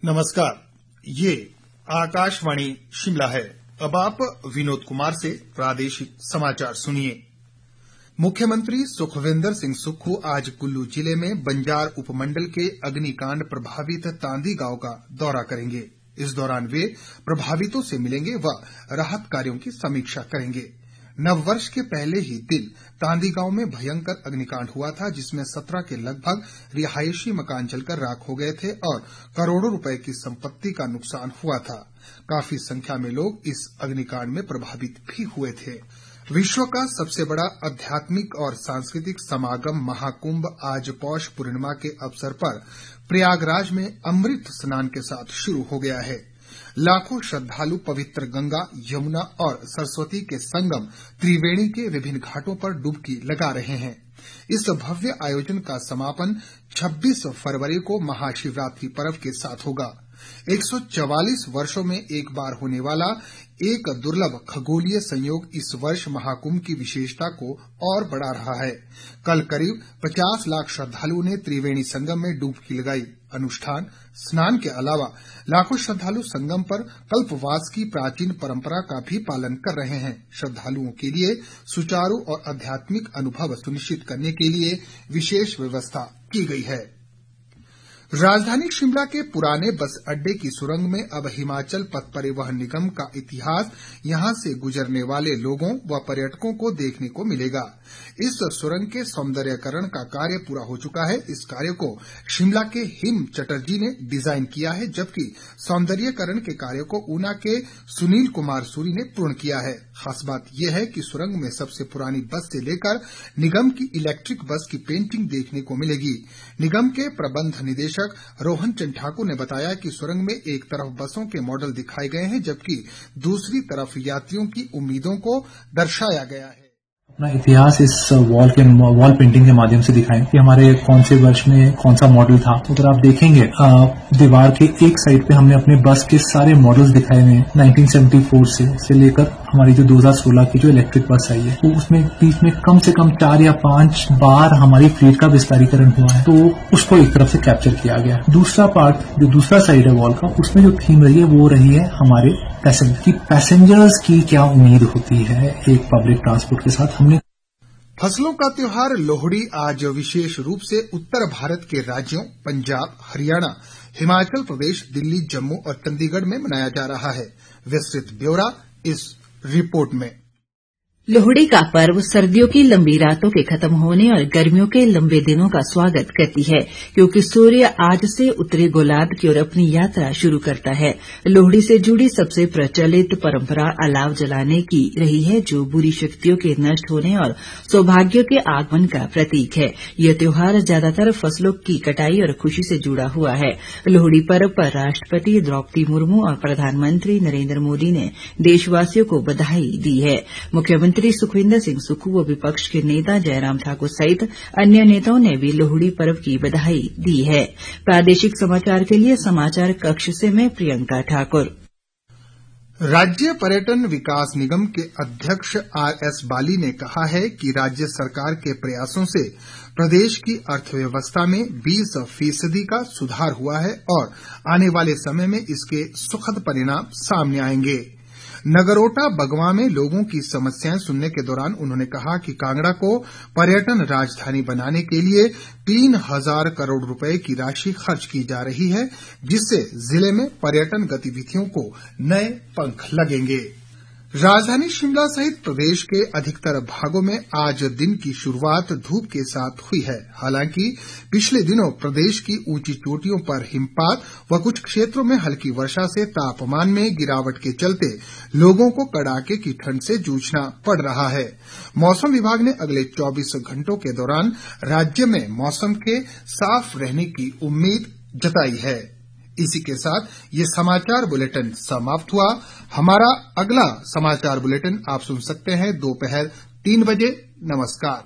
नमस्कार, ये आकाशवाणी शिमला है। अब आप विनोद कुमार से प्रादेशिक समाचार सुनिए। मुख्यमंत्री सुखविंदर सिंह सुक्खू आज कुल्लू जिले में बंजार उपमंडल के अग्निकांड प्रभावित तांदी गांव का दौरा करेंगे। इस दौरान वे प्रभावितों से मिलेंगे व राहत कार्यों की समीक्षा करेंगे। नववर्ष के पहले ही दिन तांदी गांव में भयंकर अग्निकांड हुआ था, जिसमें 17 के लगभग रिहायशी मकान जलकर राख हो गए थे और करोड़ों रुपए की संपत्ति का नुकसान हुआ था। काफी संख्या में लोग इस अग्निकांड में प्रभावित भी हुए थे। विश्व का सबसे बड़ा आध्यात्मिक और सांस्कृतिक समागम महाकुंभ आज पौष पूर्णिमा के अवसर पर प्रयागराज में अमृत स्नान के साथ शुरू हो गया है। लाखों श्रद्धालु पवित्र गंगा, यमुना और सरस्वती के संगम त्रिवेणी के विभिन्न घाटों पर डुबकी लगा रहे हैं। इस भव्य आयोजन का समापन 26 फरवरी को महाशिवरात्रि पर्व के साथ होगा। 144 वर्षों में एक बार होने वाला एक दुर्लभ खगोलीय संयोग इस वर्ष महाकुंभ की विशेषता को और बढ़ा रहा है। कल करीब 50 लाख श्रद्धालुओं ने त्रिवेणी संगम में डुबकी लगाई। अनुष्ठान स्नान के अलावा लाखों श्रद्धालु संगम पर कल्पवास की प्राचीन परंपरा का भी पालन कर रहे हैं। श्रद्धालुओं के लिए सुचारू और आध्यात्मिक अनुभव सुनिश्चित करने के लिए विशेष व्यवस्था की गई है। राजधानी शिमला के पुराने बस अड्डे की सुरंग में अब हिमाचल पथ परिवहन निगम का इतिहास यहां से गुजरने वाले लोगों व पर्यटकों को देखने को मिलेगा। इस सुरंग के सौंदर्यकरण का कार्य पूरा हो चुका है। इस कार्य को शिमला के हिम चटर्जी ने डिजाइन किया है, जबकि सौंदर्यकरण के कार्य को ऊना के सुनील कुमार सूरी ने पूर्ण किया है। खास बात यह है कि सुरंग में सबसे पुरानी बस से लेकर निगम की इलेक्ट्रिक बस की पेंटिंग देखने को मिलेगी। निगम के प्रबंध निदेशक रोहन चंद ठाकुर ने बताया कि सुरंग में एक तरफ बसों के मॉडल दिखाए गए हैं, जबकि दूसरी तरफ यात्रियों की उम्मीदों को दर्शाया गया है। अपना इतिहास इस वॉल पेंटिंग के माध्यम से दिखाएं कि हमारे कौन से वर्ष में कौन सा मॉडल था। अगर आप देखेंगे दीवार के एक साइड पे हमने अपने बस के सारे मॉडल्स दिखाए हुए हैं 1974 से लेकर हमारी जो 2016 की जो इलेक्ट्रिक बस आई है, तो उसमें बीच में कम से कम 4 या 5 बार हमारी फ्लीट का विस्तारीकरण हुआ है, तो उसको एक तरफ से कैप्चर किया गया। दूसरा पार्ट जो दूसरा साइड है वॉल का, उसमें जो थीम रही है वो रही है हमारे पैसेंजर्स की क्या उम्मीद होती है एक पब्लिक ट्रांसपोर्ट के साथ। हमने फसलों का त्योहार लोहड़ी आज विशेष रूप से उत्तर भारत के राज्यों पंजाब, हरियाणा, हिमाचल प्रदेश, दिल्ली, जम्मू और चंडीगढ़ में मनाया जा रहा है। विस्तृत ब्यौरा इस रिपोर्ट में। लोहड़ी का पर्व सर्दियों की लंबी रातों के खत्म होने और गर्मियों के लंबे दिनों का स्वागत करती है, क्योंकि सूर्य आज से उत्तरी गोलार्ध की ओर अपनी यात्रा शुरू करता है। लोहड़ी से जुड़ी सबसे प्रचलित परंपरा अलाव जलाने की रही है, जो बुरी शक्तियों के नष्ट होने और सौभाग्य के आगमन का प्रतीक है। यह त्योहार ज्यादातर फसलों की कटाई और खुशी से जुड़ा हुआ है। लोहड़ी पर्व पर राष्ट्रपति द्रौपदी मुर्मू और प्रधानमंत्री नरेंद्र मोदी ने देशवासियों को बधाई दी है। मुख्यमंत्री सुखविंदर सिंह सुक्खू व विपक्ष के नेता जयराम ठाकुर सहित अन्य नेताओं ने भी लोहड़ी पर्व की बधाई दी है। प्रादेशिक समाचार के लिए समाचार कक्ष से मैं प्रियंका ठाकुर। राज्य पर्यटन विकास निगम के अध्यक्ष RS बाली ने कहा है कि राज्य सरकार के प्रयासों से प्रदेश की अर्थव्यवस्था में 20% का सुधार हुआ है और आने वाले समय में इसके सुखद परिणाम सामने आएंगे। नगरोटा बगवां में लोगों की समस्याएं सुनने के दौरान उन्होंने कहा कि कांगड़ा को पर्यटन राजधानी बनाने के लिए 3000 करोड़ रुपए की राशि खर्च की जा रही है, जिससे जिले में पर्यटन गतिविधियों को नए पंख लगेंगे। राजधानी शिमला सहित प्रदेश के अधिकतर भागों में आज दिन की शुरुआत धूप के साथ हुई है। हालांकि पिछले दिनों प्रदेश की ऊंची चोटियों पर हिमपात व कुछ क्षेत्रों में हल्की वर्षा से तापमान में गिरावट के चलते लोगों को कड़ाके की ठंड से जूझना पड़ रहा है। मौसम विभाग ने अगले 24 घंटों के दौरान राज्य में मौसम के साफ रहने की उम्मीद जताई है। इसी के साथ ये समाचार बुलेटिन समाप्त हुआ। हमारा अगला समाचार बुलेटिन आप सुन सकते हैं दोपहर 3 बजे। नमस्कार।